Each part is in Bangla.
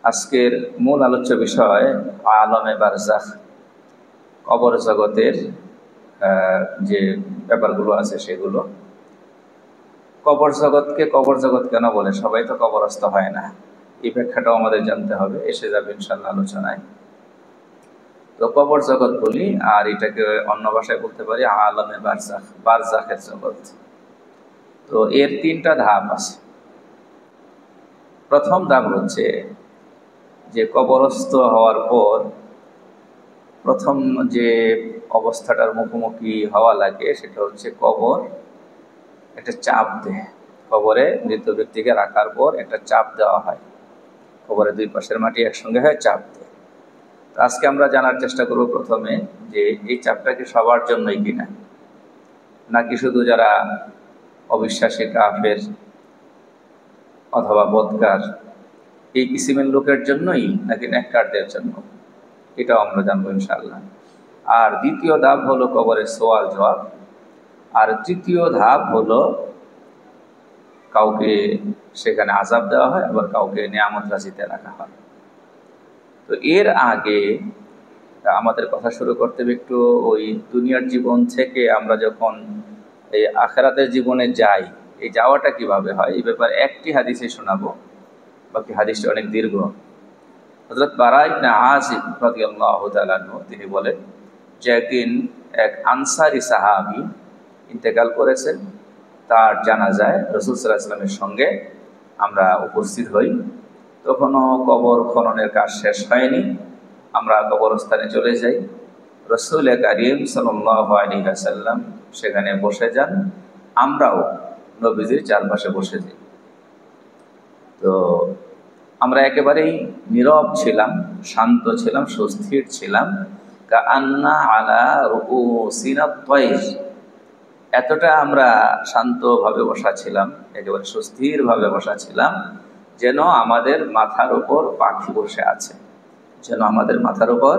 আজকের মূল আলোচ্য বিষয় আলমে বারজাখ, কবর জগতের যে ব্যাপারগুলো আছে সেগুলো। কবর জগৎকে কবর জগৎ কেন বলে? সবাই তো কবরস্থ হয় না, এই ব্যাখ্যাটাও আমাদের জানতে হবে, এসে যাবে ইনশাল্লাহ আলোচনায়। তো কবর জগৎ বলি, আর এটাকে অন্য ভাষায় বলতে পারি আলমে বারজাখ, বারজাখের জগৎ। তো এর তিনটা ধাপ আছে। প্রথম ধাপ হচ্ছে যে কবরস্থ হওয়ার পর প্রথম যে অবস্থাটার মুখোমুখি হওয়া লাগে সেটা হচ্ছে কবর একটা চাপ দেয়। কবরে মৃত ব্যক্তিকে রাখার পর একটা চাপ দেওয়া হয়, কবরের দুই পাশের মাটি একসঙ্গে হয়, চাপ দেয়। তো আজকে আমরা জানার চেষ্টা করব প্রথমে যে এই চাপটা কি সবার জন্যই কিনা, নাকি শুধু যারা অবিশ্বাসী, কাফের অথবা বদকার এই কিসিমের লোকের জন্যই, নাকি নেককারদের জন্য, এটাও আমরা জানবো ইনশাআল্লাহ। আর দ্বিতীয় ধাপ হলো কবরের সওয়াল জবাব। আর তৃতীয় ধাপ হলো কাউকে সেখানে আযাব দেওয়া হয়, আবার কাউকে নিয়ামত রাজিতে রাখা হয়। তো এর আগে আমাদের কথা শুরু করতে হবে একটু ওই দুনিয়ার জীবন থেকে আমরা যখন এই আখিরাতের জীবনে যাই, এই যাওয়াটা কিভাবে হয় এই ব্যাপারে একটি হাদিসে শোনাবো, বাকি হাদিসটা অনেক দীর্ঘ। হযরত বারা ইবনে আযিব রাদিয়াল্লাহু তাআলা আনহু তিনি বলেন যে একদিন এক আনসারী সাহাবী ইন্তেকাল করেছেন, তার জানাজায় রাসূল সাল্লাল্লাহু আলাইহি ওয়াসাল্লামের সঙ্গে আমরা উপস্থিত হই। তখনও কবর খননের কাজ শেষ হয়নি, আমরা কবরস্থানে চলে যাই। রাসূল কারীম সাল্লাল্লাহু আলাইহি ওয়াসাল্লাম সেখানে বসে যান, আমরাও নবীজির চারপাশে বসে যাই। তো আমরা একেবারেই নীরব ছিলাম, শান্ত ছিলাম, সুস্থির ছিলাম। কাআন্না আলা রুউসিনা তায়র, এতটা আমরা শান্তভাবে বসা ছিলাম, একেবারে সুস্থিরভাবে বসা ছিলাম, যেন আমাদের মাথার উপর পাখি বসে আছে, যেন আমাদের মাথার উপর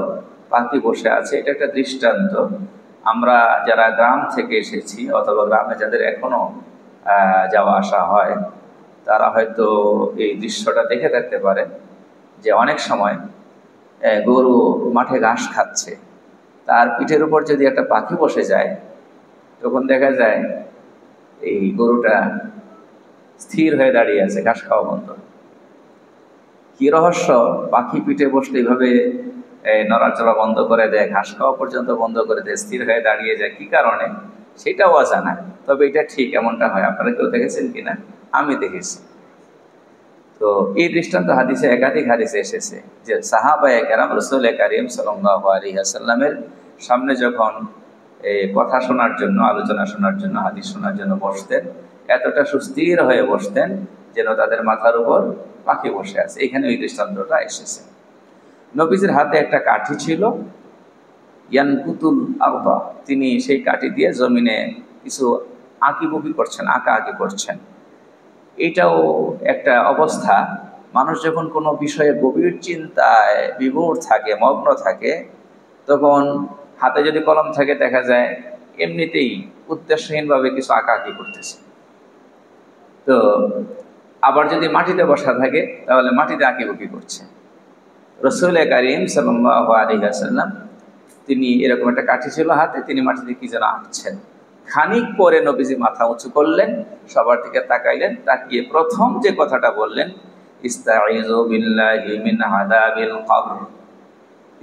পাখি বসে আছে। এটা একটা দৃষ্টান্ত। আমরা যারা গ্রাম থেকে এসেছি অথবা গ্রামে যাদের এখনো যাওয়া আসা হয়, তারা হয়তো এই দৃশ্যটা দেখে থাকতে পারে যে অনেক সময় গরু মাঠে ঘাস খাচ্ছে, তার পিঠের উপর যদি একটা পাখি বসে যায়, তখন দেখা যায় এই গরুটা স্থির হয়ে দাঁড়িয়ে আছে, ঘাস খাওয়া বন্ধ। কি রহস্য? পাখি পিঠে বসলে এইভাবে নড়াচড়া বন্ধ করে দেয়, ঘাস খাওয়া পর্যন্ত বন্ধ করে দেয়, স্থির হয়ে দাঁড়িয়ে যায়, কি কারণে সেটাও অজানা। তবে এটা ঠিক, এমনটা হয়। আপনারা কেউ দেখেছেন কিনা? আমি দেখেছি। তো এই দৃষ্টান্ত হাদিসে, একাধিক হাদিসে এসেছে যে সাহাবায়ে কেরাম রাসূল কারীম সাল্লাল্লাহু আলাইহি ওয়াসাল্লামের সামনে যখন কথা শোনার জন্য, আলোচনা শোনার জন্য, হাদিস শোনার জন্য বসতেন, এতটা সুস্থির হয়ে বসতেন যেন তাদের মাথার উপর পাখি বসে আছে। এখানে ওই দৃষ্টান্তটা এসেছে। নবীজির হাতে একটা কাঠি ছিল, ইয়ানকুতুল আরদা, তিনি সেই কাঠি দিয়ে জমিনে কিছু আঁকিবুকি করছেন, আঁকাআঁকি করছেন। এটাও একটা অবস্থা। মানুষ যখন কোনো বিষয়ে গভীর চিন্তায় বিভোর থাকে, মগ্ন থাকে, তখন হাতে যদি কলম থাকে দেখা যায় এমনিতেই উদ্দেশ্যহীনভাবে কিছু আঁকাআঁকি করতেছে। তো আবার যদি মাটিতে বসা থাকে তাহলে মাটিতে আঁকিবুকি করছে। রাসূল কারীম সাল্লাল্লাহু আলাইহি ওয়াসাল্লাম তিনি এরকম একটা কাঠি ছিল হাতে, তিনি মাটিতে কি যেন আঁকছেন। খানিক পরে নবীজি মাথা উঁচু করলেন, সবার দিকে তাকাইলেন, তাকিয়ে প্রথম যে কথাটা বললেন, ইস্তাঈযু বিল্লাহি মিন আযাবিল কবর,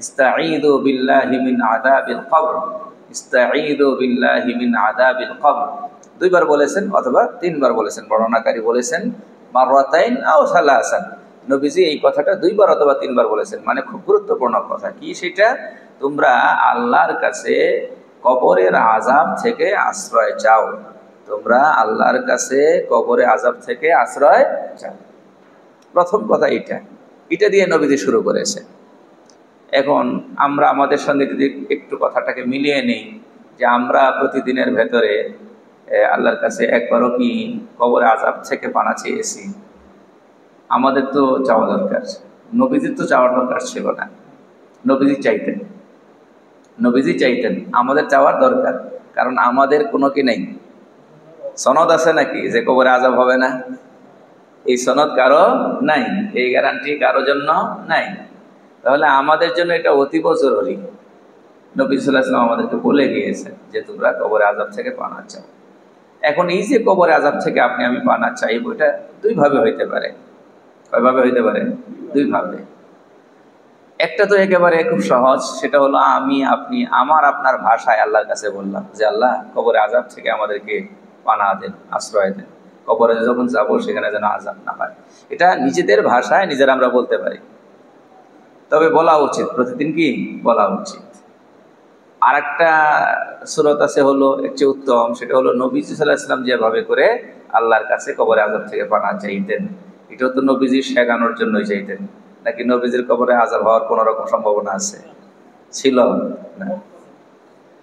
ইস্তাঈযু বিল্লাহি মিন আযাবিল কবর, ইস্তাঈযু বিল্লাহি মিন আযাবিল কবর। দুইবার বলেছেন অথবা তিনবার বলেছেন, বর্ণনাকারী বলেছেন মাররাতাইন আও সালাসান। নবীজি এই কথাটা দুইবার অথবা তিনবার বলেছেন, মানে খুব গুরুত্বপূর্ণ কথা। কি সেটা? তোমরা আল্লাহর কাছে কবরের আযাব থেকে আশ্রয় চাও, তোমরা আল্লাহর কাছে কবরের আযাব থেকে আশ্রয় চাও। প্রথম কথা এটা দিয়ে নবীজি শুরু করেছে। এখন আমরা আমাদের সঙ্গে যদি একটু কথাটাকে মিলিয়ে নিই, যে আমরা প্রতিদিনের ভেতরে আল্লাহর কাছে একবারও কি কবরের আযাব থেকে পানা চেয়েছি? আমাদের তো চাওয়া দরকার, নবীজির তো চাওয়ার দরকার ছিল না। নবীজি চাইতেন, আমাদের চাওয়ার দরকার, কারণ আমাদের কোনো কি নেই, সনদ আছে নাকি যে কবরে আযাব হবে না? এই সনদ কারো নাই, এই গ্যারান্টি কারো জন্য নাই। তাহলে আমাদের জন্য এটা অতীব জরুরি। নবী সাল্লাল্লাহু আলাইহি ওয়াসাল্লাম আমাদেরকে বলে গিয়েছেন যে তোমরা কবরে আযাব থেকে পানা চাও। এখন এই যে কবরে আযাব থেকে আপনি আমি পানা চাইব, এটা দুই ভাবে হইতে পারে। কয়ভাবে হইতে পারে? দুই ভাবে। একটা তো একেবারে খুব সহজ, সেটা হলো আমি আপনি আমার আপনার ভাষায় আল্লাহর কাছে বললাম যে আল্লাহ কবরে আযাব থেকে আমাদেরকে পানা দেন, আশ্রয় দেন, কবরে যখন যাব সেখানে যেন আযাব না হয়। এটা নিজেদের ভাষায় নিজেরা আমরা বলতে পারি, তবে বলা উচিত, প্রতিদিন কি বলা উচিত। আর একটা সূরত আছে হলো এর চেয়ে উত্তম, সেটা হলো নবীজি সাল্লাল্লাহু আলাইহি ওয়াসাল্লাম যেভাবে করে আল্লাহর কাছে কবরে আযাব থেকে পানা চাইতেন, এটাও তো নবীজি শেখানোর জন্যই চাইতেন। নাকি নবীজির কবরে আযাব হওয়ার কোন রকম সম্ভাবনা আছে? ছিল না।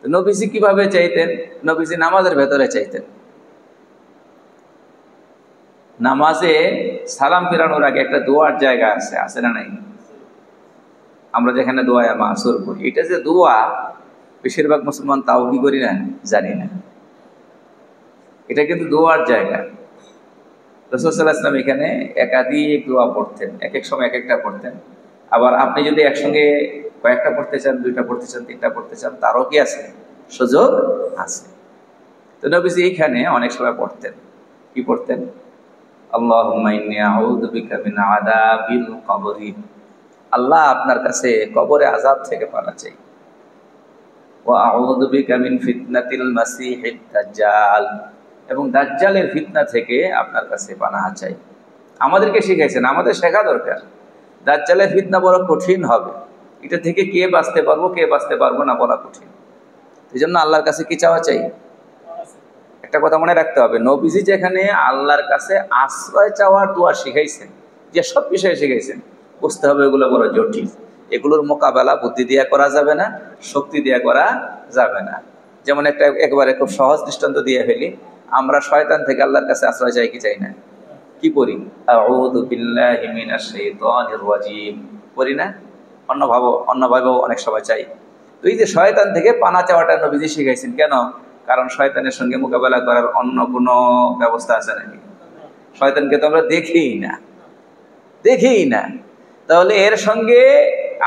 নবীজি কিভাবে চাইতেন? নবীজি নামাজের ভেতরে চাইতেন। নামাজে সালাম ফেরানোর আগে একটা দোয়ার জায়গা আছে, আছে না নাই? আমরা যেখানে দোয়ায় মাসুর করি, এটা যে দোয়া বেশিরভাগ মুসলমান তাও কি করি না, জানি না। এটা কিন্তু দোয়ার জায়গা। রাসূল সাল্লাল্লাহু আলাইহি ওয়াসাল্লাম এখানে একাধিক দোয়া পড়তেন, এক এক সময় এক একটা পড়তেন। আবার আপনি যদি একসঙ্গে কয়েকটা পড়তে চান, দুইটা পড়তে চান, তিনটা পড়তে চান, তারও কি আছে, সুযোগ আছে। তো নবীজি এইখানে অনেক সময় পড়তেন। কি পড়তেন? আল্লাহুম্মা ইন্নী আউযু বিকা মিন আযাবিল কবরি, আল্লাহ আপনার কাছে কবরে আযাব থেকে পানা চাই। ওয়া আউযু বিকা মিন ফিতনাতিল মাসিহিদ দাজ্জাল, এবং দাজ্জালের ফিতনা থেকে আপনার কাছে পানাহ চাই। আমাদেরকে শিখাইছেন, আমাদের শেখা দরকার। দাজ্জালের ফিতনা বড় কঠিন হবে, এটা থেকে কে বাঁচতে পারবো কে বাঁচতে পারবো না বলা কঠিন। এই জন্য আল্লাহর কাছে কি চাওয়া চাই? একটা কথা মনে রাখতে হবে, নবীজি যেখানে আল্লাহর কাছে আশ্রয় চাওয়ার দোয়া শিখাইছেন, যে সব বিষয়ে শিখাইছেন, বুঝতে হবে এগুলো বড় জটিল। এগুলোর মোকাবেলা বুদ্ধি দিয়ে করা যাবে না, শক্তি দিয়ে করা যাবে না। যেমন একটা একবারে খুব সহজ দৃষ্টান্ত দিয়ে ফেলি, আমরা শয়তান থেকে আল্লাহর কাছে আশ্রয় চাই কি চাই না? কি পড়ি? আউযু বিল্লাহি মিনাশ শাইতানির রাজীম পড়ি না? অন্যভাবেও অনেক সময় চাই। তো এই যে শয়তান থেকে পানা চাওয়াটা নবীজি শিখাইছেন কেন? কারণ শয়তানের সঙ্গে মোকাবেলা করার অন্য কোনো ব্যবস্থা আছে নাকি? শয়তানকে তো আমরা দেখিই না। তাহলে এর সঙ্গে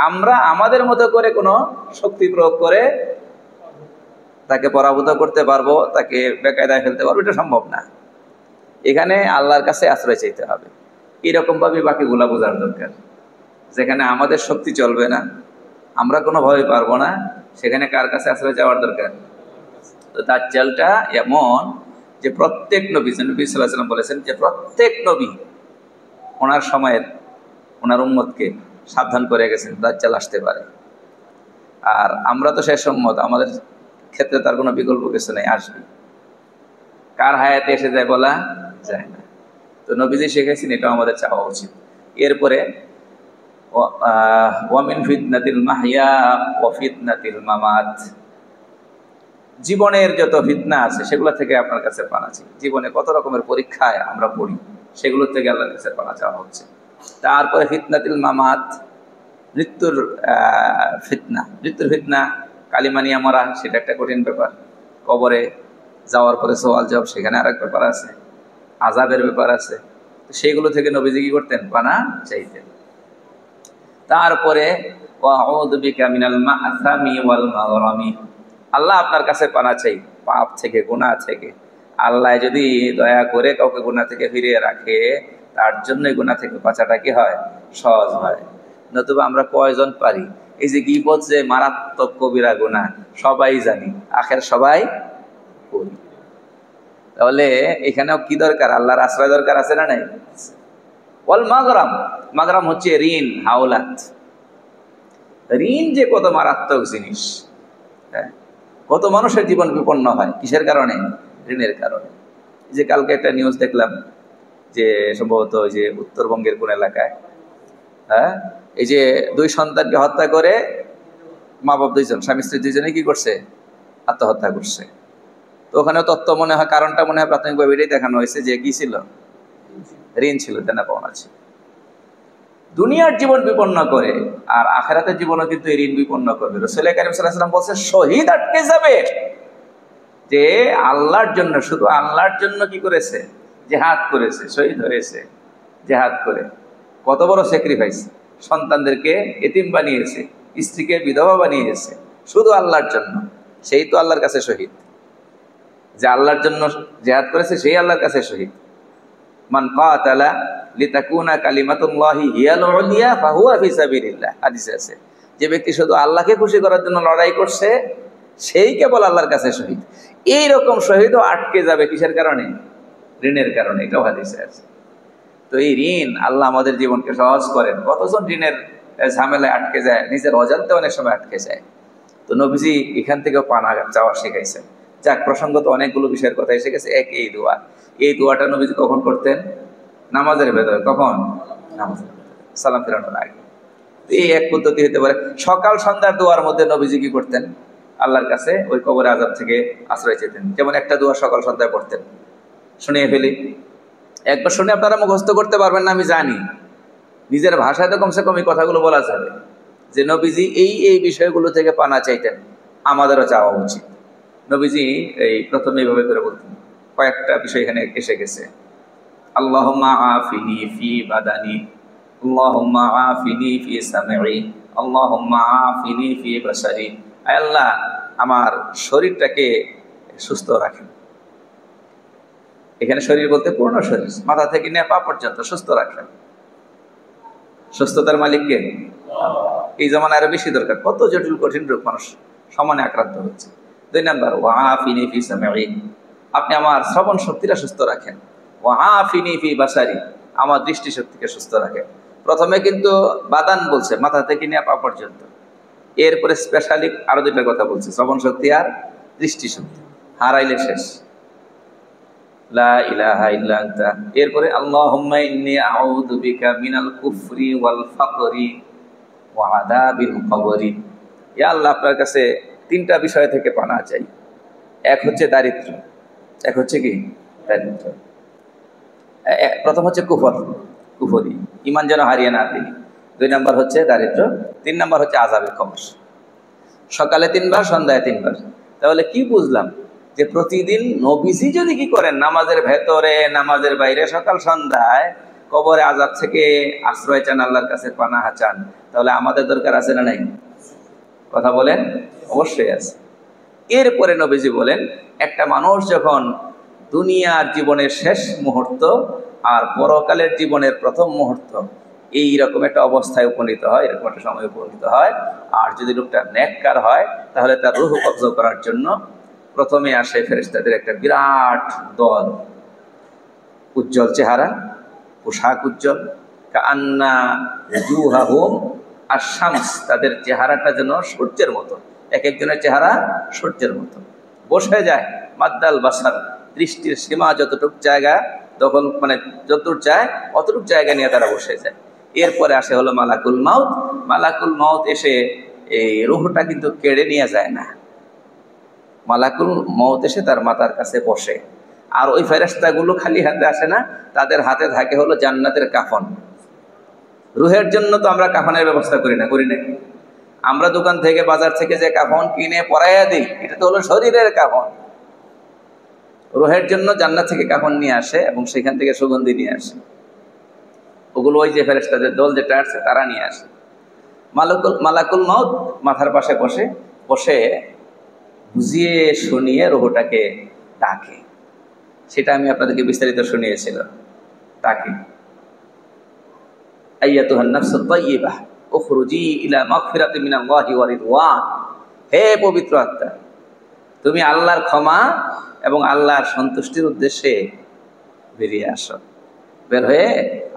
আমরা আমাদের মতো করে কোনো শক্তি প্রয়োগ করে তাকে পরাভূত করতে পারবো, তাকে বেকায়দায় ফেলতে পারবো, এটা সম্ভব না। এখানে আল্লাহর কাছে আশ্রয় চাইতে হবে। এরকম ভাবে বাকিগুলা বোঝার দরকার। যেখানে আমাদের শক্তি চলবে না, আমরা কোনোভাবে পারবো না, সেখানে কার কাছে আশ্রয় চাওয়ার দরকার? তো দাজ্জালটা এমন যে প্রত্যেক নবী, নবী সাল্লাল্লাহু আলাইহি ওয়াসাল্লাম বলেছেন যে প্রত্যেক নবী ওনার সময়ের ওনার উম্মতকে সাবধান করে গেছেন দাজ্জাল আসতে পারে। আর আমরা তো শেষ উম্মত, আমাদের ক্ষেত্রে তার কোনো বিকল্প কিছু নেই, আসবে। কার হায়াতে এসে যায় বলা যায় না। তো নবীজি শিখেছেন, এটাও আমাদের চাওয়া উচিত। এরপরে ওয়া মিন ফিতনাতিল মাহইয়া ওয়া ফিতনাতিল মামাত, জীবনের যত ফিতনা আছে সেগুলো থেকে আপনার কাছে পানা চাই। জীবনে কত রকমের পরীক্ষায় আমরা পড়ি, সেগুলোর থেকে আল্লাহর কাছে পানা চাওয়া হচ্ছে। তারপরে ফিতনাতিল মামাত, মৃত্যুর ফিতনা, কালিমা নিয়ে মরা, সেটা একটা কঠিন ব্যাপার। কবরে যাওয়ার পরে সওয়াল জবাব, সেখানে আরেক ব্যাপার আছে। আযাবের ব্যাপার আছে। সেইগুলো থেকে নবীজি কি করতেন? পানা চাইতেন। তারপরে ওয়া আউযু বিকা মিনাল মা'সামি ওয়াল মাগরামি, আল্লাহ আপনার কাছে পানা চাই পাপ থেকে, গুনাহ থেকে। আল্লাহ যদি দয়া করে কাউকে গুনাহ থেকে ফিরিয়ে রাখে, তার জন্যই গুনাহ থেকে বাঁচাটা কি হয়? সহজ হয়। নতুবা আমরা কয়জন পারি? এই যে গীবত যে মারাত্মক কবিরা গুনাহ, সবাই জানি, আখের সবাই করি। তাহলে এখানেও কি দরকার? আল্লাহর আশ্রয় দরকার আছে না নাই? ওয়াল মাগরাম, মাগরাম হচ্ছে ঋণ, হাওলাত। ঋণ যে কত মারাত্মক জিনিস, হ্যাঁ, কত মানুষের জীবন বিপন্ন হয় কিসের কারণে? ঋণের কারণে। এই যে কালকে একটা নিউজ দেখলাম যে সম্ভবত ওই যে উত্তরবঙ্গের কোন এলাকায়, হ্যাঁ, এই যে দুই সন্তানকে হত্যা করে মা বাপ দুইজন, স্বামী স্ত্রী দুইজনে কি করছে? আত্মহত্যা করছে। তো ওখানে তত্ত্ব মনে হয়, কারণটা মনে হয় প্রাথমিকভাবে এটাই দেখানো হয়েছে যে কি ছিল? ঋণ ছিল, দেনা পাওনা ছিল। দুনিয়ার জীবন বিপন্ন করে, আর আখিরাতের জীবনও কিন্তু এই ঋণ বিপন্ন করবে। রাসূল কারীম সাল্লাল্লাহু আলাইহি ওয়াসাল্লাম বলছে শহীদ আটকে যাবে, যে আল্লাহর জন্য, শুধু আল্লাহর জন্য কি করেছে? জিহাদ করেছে, শহীদ হয়েছে। জেহাদ করে। কত বড় স্যাক্রিফাইস! সন্তানদেরকে এতিম বানিয়েছে, স্ত্রীকে বিধবা বানিয়েছে শুধু আল্লাহর জন্য। সেই তো আল্লাহর কাছে শহীদ। যে আল্লাহর জন্য জেহাদ করেছে সেই আল্লাহর কাছে শহীদ। মান কাতালা লিতাকুনা কালিমাতুল্লাহি হিয়াল উলিয়া ফাহুয়া ফি সাবিলিল্লাহ, হাদিসে আছে। যে ব্যক্তি শুধু আল্লাহকে খুশি করার জন্য লড়াই করছে সেই কেবল আল্লাহর কাছে শহীদ। এই রকম শহীদও আটকে যাবে কিসের কারণে? ঋণের কারণে। এটাও হাদিসে আছে। তো এই ঋণ আল্লাহ আমাদের জীবনকে সহজ করেন। কতজন ঋণের ঝামেলায় আটকে যায়, নিজের অজান্তে অনেক সময় আটকে যায়। তো নবীজি এখান থেকেও পানা চাওয়া শিখাইছেন। যাক, প্রসঙ্গত অনেকগুলো বিষয়ের কথা এসে গেছে। এক, এই দোয়া। এই দোয়াটা নবীজি কখন করতেন? নামাজের ভেতরে। কখন? নামাজের ভেতরে, সালাম ফেরানোর আগে। এই এক পদ্ধতি হতে পারে। সকাল সন্ধ্যার দোয়ার মধ্যে নবীজি কি করতেন? আল্লাহর কাছে ওই কবরে আযাব থেকে আশ্রয় চেতেন। যেমন একটা দোয়া সকাল সন্ধ্যায় পড়তেন। শুনিয়ে ফেলি, একবার শুনে আপনারা মুখস্থ করতে পারবেন না আমি জানি, নিজের ভাষায় তো কমসে কম এই কথাগুলো বলা যাবে যে নবীজি এই এই বিষয়গুলো থেকে পানা চাইতেন, আমাদেরও চাওয়া উচিত। নবীজি এই প্রথমে এইভাবে করে বলতেন। কয়েকটা বিষয় এখানে এসে গেছে। আল্লাহুম্মা আফিনি ফি বাদানি, আল্লাহুম্মা আফিনি ফি সামঈ, আল্লাহুম্মা আফিনি ফি বাসারি। আয় আল্লাহ, আমার শরীরটাকে সুস্থ রাখেন। এখানে শরীর বলতে পূর্ণ শরীর, মাথা থেকে নিয়ে পা পর্যন্ত সুস্থ রাখেন। সুস্থতার মালিককে এই জামানায় আরো বেশি দরকার। কত জটিল কঠিন রোগ মানুষ সমানে আক্রান্ত হচ্ছে। 2 নাম্বার, ওয়াআফিনি ফি সামঈ, আপনি আমার শ্রবণ শক্তিটা সুস্থ রাখেন। ওয়াআফিনি ফি বাসারি, আমার দৃষ্টি শক্তিকে সুস্থ রাখেন। প্রথমে কিন্তু বাদান বলছে, মাথা থেকে নিয়ে পা পর্যন্ত। এরপরে স্পেশালি আরো 2টা কথা বলছে, শ্রবণ শক্তি আর দৃষ্টি শক্তি। হারাইলে শেষ। লা ইলাহা ইল্লা আনতা। এরপরে আল্লাহুম্মা ইন্নী আউযু বিকা মিনাল কুফরি ওয়াল ফাকরি ওয়া আযাবিল কবরি। ইয়া আল্লাহ, আপনার কাছে 3টা বিষয় থেকে পানাহ চাই। এক হচ্ছে দারিদ্র, এক হচ্ছে কি? দারিদ্র। প্রথম হচ্ছে কুফরি, ঈমান যেন হারিয়ে না দিই। 2 নাম্বার হচ্ছে দারিদ্র, 3 নাম্বার হচ্ছে আযাবের কবর। সকালে 3 বার, সন্ধ্যায় 3 বার। তাহলে কি বুঝলাম? যে প্রতিদিন নবীজি যদি কি করেন, নামাজের ভেতরে নামাজের বাইরে সকাল সন্ধ্যায় কবরে আযাব থেকে আশ্রয় চান, আল্লাহর কাছে পানাহ চান, তাহলে আমাদের দরকার আছে না নাই? কথা বলেন। অবশ্যই আছে। এরপরে নবীজি বলেন, একটা মানুষ যখন দুনিয়ার জীবনের শেষ মুহূর্ত আর পরকালের জীবনের প্রথম মুহূর্ত এইরকম একটা অবস্থায় উপনীত হয়, এরকম একটা সময় উপনীত হয়, আর যদি লোকটা নেককার হয় তাহলে তার রূহ কবজ করার জন্য প্রথমে আসে ফেরেশতাদের একটা বিরাট দল। উজ্জ্বল চেহারা, পোশাক উজ্জ্বল, কাআন্না ওয়ুজুহাহুম আশ-শামস, তাদের চেহারাটা যেন সূর্যের মতো। এক একজনের চেহারা সূর্যের মতো। বসে যায় মাদ্দাল বাসার, দৃষ্টির সীমা যতটুক জায়গা দখল, মানে যতটুক যায় অতটুক জায়গা নিয়ে তারা বসে যায়। এরপরে আসে হলো মালাকুল মাউত। মালাকুল মাউত এসে এই রূহটা কিন্তু কেড়ে নিয়ে যায় না। মালাকুল মাউত এসে তার মাথার কাছে বসে। আর ওই ফেরেশতাগুলো খালি হাতে আসে না, তাদের হাতে থাকে হলো জান্নাতের কাফন। রুহের জন্য তো আমরা কাফনের ব্যবস্থা করি না? আমরা দোকান থেকে, বাজার থেকে যে কাফন কিনে পরাইয়া দিই, এটা তো হলো শরীরের কাফন। রুহের জন্য জান্নাত থেকে কাফন নিয়ে আসে এবং সেখান থেকে সুগন্ধি নিয়ে আসে। ওগুলো ওই যে ফেরেশতাদের দল যেটা আসছে তারা নিয়ে আসে। মালাকুল মাউত মাথার পাশে বসে বসে বুঝিয়ে শুনিয়ে রুহটাকে ডাকে। সেটা আমি আপনাদেরকে বিস্তারিত শুনিয়েছিলাম। ডাকে, আইয়াতুহান নাফসুত তাইয়্যিবাহ উখরুজি ইলা মাগফিরাতিন মিনাল্লাহি ওয়া রিদওয়ান। হে পবিত্র আত্মা, তুমি আল্লাহর ক্ষমা এবং আল্লাহর সন্তুষ্টির উদ্দেশ্যে বেরিয়ে আসো। বের হয়ে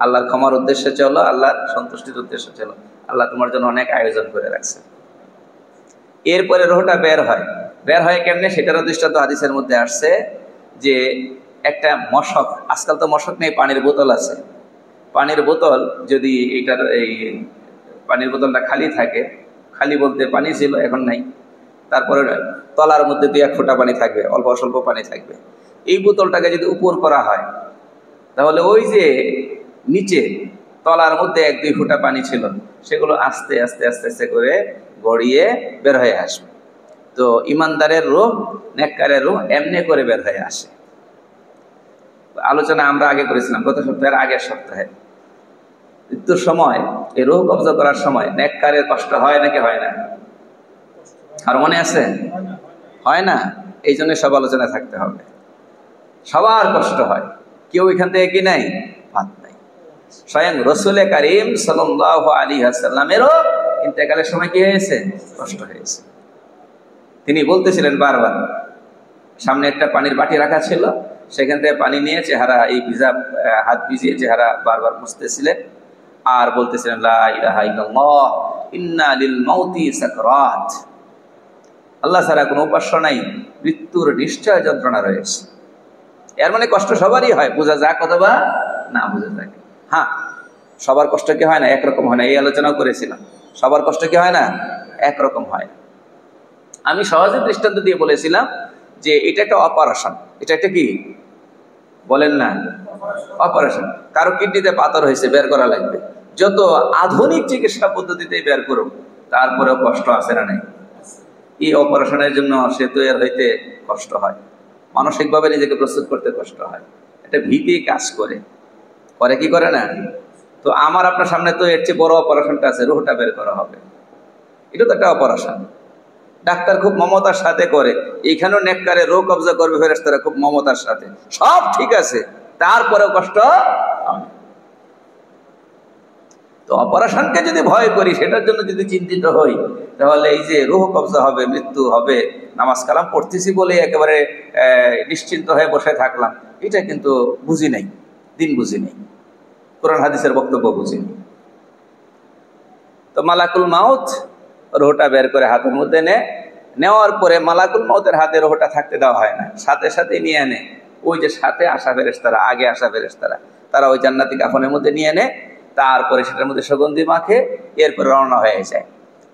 আল্লাহর ক্ষমার উদ্দেশ্যে চলো, আল্লাহর সন্তুষ্টির উদ্দেশ্যে চলো। আল্লাহ তোমার জন্য অনেক আয়োজন করে রাখছে। এরপরে রুহটা বের হয় কেমনে? সেটারও দৃষ্টান্ত হাদিসের মধ্যে আসছে যে একটা মশক, আজকাল তো মশক নেই, পানির বোতল আছে। পানির বোতল যদি এইটার এই পানির বোতলটা খালি থাকে, খালি বলতে পানি ছিল এখন নাই, তারপরে তলার মধ্যে 2-1 ফোঁটা পানি থাকবে, অল্প স্বল্প পানি থাকবে। এই বোতলটাকে যদি উপর করা হয় তাহলে ওই যে নিচে তলার মধ্যে 1-2 ফোঁটা পানি ছিল সেগুলো আস্তে আস্তে আস্তে আস্তে করে গড়িয়ে বের হয়ে আসবে। তো ইমানদারের রূহ, নেককারের রূহ এমনি করে বের হয়ে আসে। আলোচনা আমরা আগে করেছিলাম, গত সপ্তাহের আগের সপ্তাহে, মৃত্যুর সময় এই রূহ কবজা করার সময় নেককারের কষ্ট হয় নাকি হয় না? আর মনে আছে? হয় না। এই জন্য সব আলোচনায় থাকতে হবে। সবার কষ্ট হয়, কেউ এখান থেকে কি নাই, বাদ নাই। স্বয়ং রসুল করিম সাল্লাল্লাহু আলাইহি ওয়াসাল্লামেরও ইন্তেকালের সময় কি হয়েছে, কষ্ট হয়েছে। তিনি বলতেছিলেন বারবার, সামনে একটা পানির বাটি রাখা ছিল, সেখান থেকে পানি নিয়ে চেহারা এই ভিজা হাত ভিজিয়ে চেহারা বারবার মুছতেছিলেন আর বলতেছিলেন লা ইলাহা ইল্লাল্লাহ ইন্না লিল মাউতি সাকরাত, আল্লাহ ছাড়া কোনো উপাস্য নাই, মৃত্যুর নিশ্চয় যন্ত্রণা রয়েছে। এর মানে কষ্ট সবারই হয়, বোঝা যাক অথবা না বোঝা যাক। হ্যাঁ, সবার কষ্ট কি হয় না, একরকম হয় না। এই আলোচনাও করেছিলাম, সবার কষ্ট কি হয় না, একরকম হয় না। আমি সহজে দৃষ্টান্ত দিয়ে বলেছিলাম যে এটা একটা অপারেশন। এটা একটা কি বলেন না, অপারেশন। কারো কিডনিতে পাথর হয়েছে, বের করা লাগবে। যত আধুনিক চিকিৎসা পদ্ধতিতে বের করুক, তারপরেও কষ্ট আছে না নাই? এই অপারেশনের জন্য সে তৈরি হইতে কষ্ট হয়, মানসিকভাবে নিজেকে প্রস্তুত করতে কষ্ট হয়, একটা ভীতি কাজ করে কি করে না? তো আমার আপনার সামনে তো এর চেয়ে বড় অপারেশনটা আছে, রুহটা বের করা হবে। এটা তো একটা অপারেশন। ডাক্তার খুব মমতার সাথে করে, এইখানেও নেককারে রোগ কবজা করবে ফেরেশতারা খুব মমতার সাথে, সব ঠিক আছে, তারপরেও কষ্ট। তো অপারেশনকে যদি ভয় করি, সেটার জন্য যদি চিন্তিত হই, তাহলে এই যে রুহ কবজা হবে, মৃত্যু হবে, নামাজ কালাম পড়তেছি বলে একেবারে নিশ্চিন্ত হয়ে বসে থাকলাম, এটা কিন্তু বুঝি নাই, দিন বুঝি নাই, কোরআন হাদিসের বক্তব্য বুঝি নাই। তো মালাকুল মাউত রুহটা বের করে হাতের মধ্যে নেওয়ার পরে মালাকুল মাউতের হাতে রুহটা থাকতে দেওয়া হয় না, সাথে সাথে নিয়ে এনে ওই যে সাথে আসা ফেরেশতারা, আগে আসা ফেরেশতারা, তারা ওই জান্নাতি কাফনের মধ্যে নিয়ে এনে তারপরে সেটার মধ্যে সুগন্ধি মাখে, এরপরে রওনা হয়ে যায়।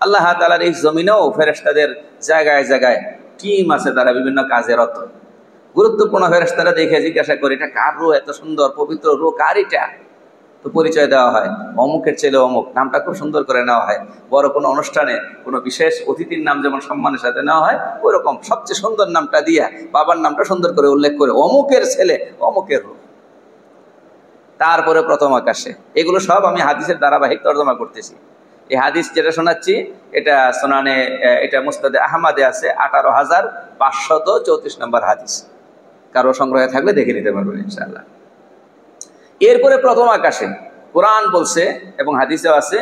আল্লাহ তাআলার এই জমিনেও ফেরেশতাদের জায়গায় জায়গায় টিম আছে, তারা বিভিন্ন কাজে রত। গুরুত্বপূর্ণ ফেরেশতারা দেখে জিজ্ঞাসা করে, এটা কার রূহ, এত সুন্দর পবিত্র রূহ কার এটা? তো পরিচয় দেওয়া হয়, অমুকের ছেলে অমুক, নামটা খুব সুন্দর করে নেওয়া হয়। বড় কোনো অনুষ্ঠানে কোনো বিশেষ অতিথির নাম যেমন সম্মানের সাথে নেওয়া হয়, ওইরকম সবচেয়ে সুন্দর নামটা দিয়া বাবার নামটা সুন্দর করে উল্লেখ করে, অমুকের ছেলে অমুকের রূহ। তারপরে প্রথম আকাশে। এগুলো সব আমি হাদিসের ধারাবাহিক তর্জমা করতেছি। এই হাদিস যেটা শোনাচ্ছি এটা সুনানে, এটা মুসনাদে আহমদে আছে, 18,534 নম্বর হাদিস। কারো সংগ্রহে থাকলে দেখে নিতে পারবেন ইনশাআল্লাহ। এরপরে প্রথম আকাশে কোরআন বলছে এবং হাদিসেও আছে,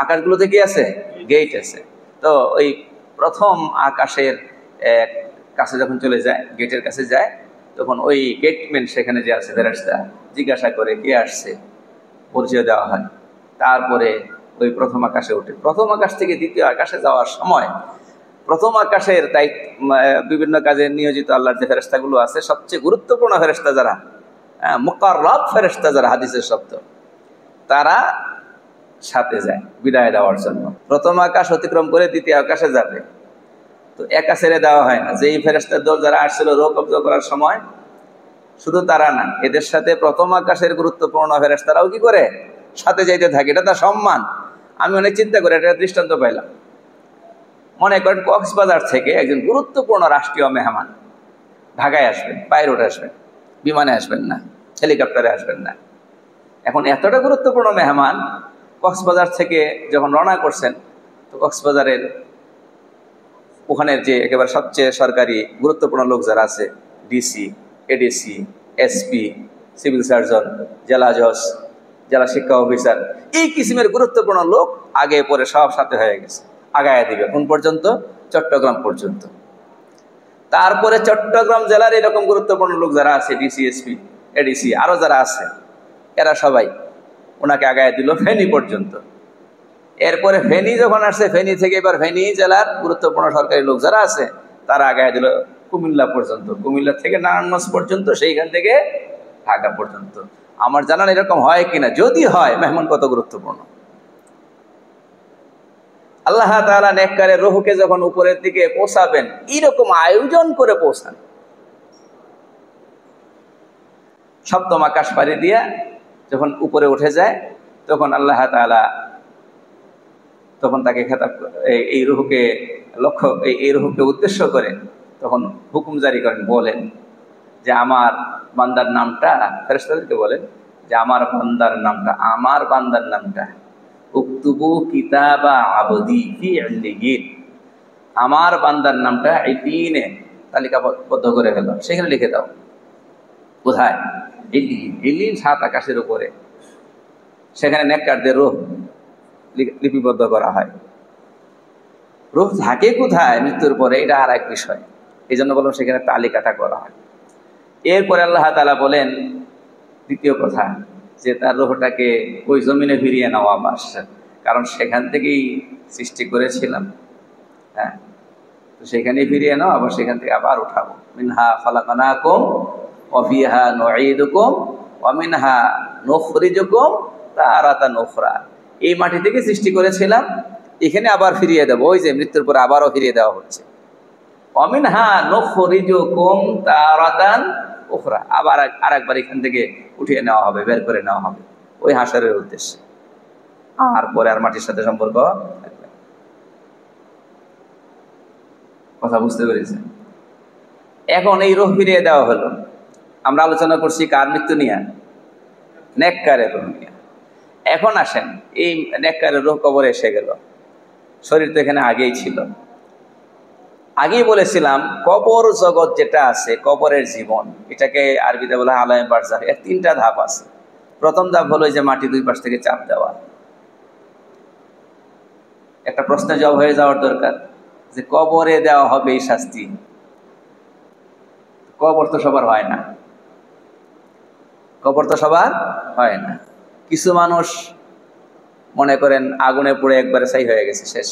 আকাশগুলোতে কি আছে, গেট আছে। তো ওই প্রথম আকাশের কাছে যখন চলে যায়, গেটের কাছে যায়, তখন ওই গেটম্যান সেখানে যে আছে ফেরেশতা জিজ্ঞাসা করে কে আসছে, পরিচয় দেওয়া হয়। তারপরে ওই প্রথম আকাশে ওঠে। প্রথম আকাশ থেকে দ্বিতীয় আকাশে যাওয়ার সময় প্রথম আকাশের বিভিন্ন কাজে নিয়োজিত আল্লাহর যে ফেরেশতাগুলো আছে, সবচেয়ে গুরুত্বপূর্ণ ফেরেশতা যারা, মুকাররাব ফেরেশতা যারা, হাদিসের শব্দ, তারা সাথে যায় বিদায় দেওয়ার জন্য। প্রথম আকাশ অতিক্রম করে দ্বিতীয় আকাশে যাবে, তো একা ছেড়ে দেওয়া হয় না। যেই ফেরেশতার দল যারা আসছিল রূহ কবজা করার সময়, শুধু তারা না, এদের সাথে প্রথম আকাশের গুরুত্বপূর্ণ ফেরেশতারাও কি করে, সাথে যাইতে থাকে। এটা তার সম্মান। আমি অনেক চিন্তা করে একটা দৃষ্টান্ত পাইলাম। মনে করেন কক্সবাজার থেকে একজন গুরুত্বপূর্ণ রাষ্ট্রীয় মেহমান ঢাকায় আসবেন, বাই রোড আসবেন, বিমানে আসবেন না, হেলিকপ্টারে আসবেন না। এখন এতটা গুরুত্বপূর্ণ মেহমান কক্সবাজার থেকে যখন রওনা করছেন, তো কক্সবাজারের ওখানের যে একেবারে সবচেয়ে সরকারি গুরুত্বপূর্ণ লোক যারা আছে, DC, ADC, SP, civil surgeon, জেলা জজ, জেলা শিক্ষা অফিসার, এই কিসিমের গুরুত্বপূর্ণ লোক আগে পরে সব সাথে হয়ে গেছে, আগায় দিবে কোন পর্যন্ত, চট্টগ্রাম পর্যন্ত। তারপরে চট্টগ্রাম জেলার এরকম গুরুত্বপূর্ণ লোক যারা আছে, ডিসি, এসপি, এডিসি, আরো যারা আছে, এরা সবাই ওনাকে আগায় দিল ফেনী পর্যন্ত। এরপরে ফেনী যখন আসছে, ফেনী থেকে এবার ফেনী জেলার গুরুত্বপূর্ণ সরকারি লোক যারা আছে, তারা আগায় দিল কুমিল্লা পর্যন্ত, কুমিল্লা থেকে নারায়ণগঞ্জ পর্যন্ত, সেইখান থেকে ঢাকা পর্যন্ত। আমার জানান এরকম হয় কিনা, যদি হয় মেহমান কত গুরুত্বপূর্ণ। আল্লাহ তাআলা নেককারের রূহকে যখন উপরের দিকে পৌঁছাবেন, এরকম আয়োজন করে পৌঁছান। সপ্তম আকাশ পাড়ি দিয়া যখন উপরে উঠে যায়, তখন আল্লাহ তাআলা তখন তাকে খেতাব, এই রূহকে লক্ষ্য, এই রূহকে উদ্দেশ্য করে তখন হুকুম জারি করেন, বলেন যে আমার বান্দার নামটা, ফেরেশতাদেরকে বলেন যে আমার বান্দার নামটা উক্তুবু কিতাবা আবদি ফি ইল্লিয়িন, আমার বান্দার নামটা ইল্লিয়িনে তালিকাবদ্ধ করে ফেলো, সেখানে লিখে দাও। কোথায়? ইল্লিয়িন। ইল্লিয়িন 7 আকাশের উপরে, সেখানে নেককারদের রূহ লিপিবদ্ধ করা হয়। রূহ থাকে কোথায় মৃত্যুর পরে, এটা আর এক বিষয়, এই জন্য বললাম সেখানে তালিকাটা করা হয়। এরপরে আল্লাহ তাআলা বলেন দ্বিতীয় কথা, যে তার রূহটাকে ওই জমিনে ফিরিয়ে নেওয়া আবার, কারণ সেখান থেকেই সৃষ্টি করেছিলাম। হ্যাঁ, তো সেখানে ফিরিয়ে নাও, আবার সেখান থেকে আবার উঠাবো। মিনহা খালাকনাকুম ওয়া ফিহা নুঈদুকুম ওয়া মিনহা নুখরিজুকুম তারাতান উখরা। এই মাটি থেকে সৃষ্টি করেছিলাম, এখানে আবার ফিরিয়ে দেবো। ওই যে মৃত্যুর পর আবারও ফিরিয়ে দেওয়া হচ্ছে। ওয়া মিনহা নুখরিজুকুম তারাতান উখরা, আবার আরেকবার এখান থেকে উঠিয়ে নেওয়া হবে, বের করে নেওয়া হবে ওই হাসরের উদ্দেশ্যে। আর পরে আর মাটির সাথে সম্পর্ক থাকবে। কথা বুঝতে পেরেছেন? এখন এই রূহ ফিরিয়ে দেওয়া হলো। আমরা আলোচনা করছি কার মৃত্যু নিয়ে? নেককারের রূহ নিয়ে। এখন আসেন, এই নেককারের রূহ কবরে এসে গেল, শরীর তো এখানে আগেই ছিল। আগেই বলেছিলাম কবর জগৎ যেটা আছে, কবরের জীবন, এটাকে আরবিতে বলা হয় আলায়ে বারজাখ। এর 3টা ধাপ আছে। প্রথম ধাপ হলো যে মাটি 2 পাশ থেকে চাপ দেওয়া। একটা প্রশ্নের জবাব হয়ে যাওয়ার দরকার যে কবরে দেওয়া হবে এই শাস্তি। কবর তো সবার হয় না, কবর তো সবার হয় না। কিছু মানুষ মনে করেন আগুনে পুড়ে একবারে ছাই হয়ে গেছে, শেষ।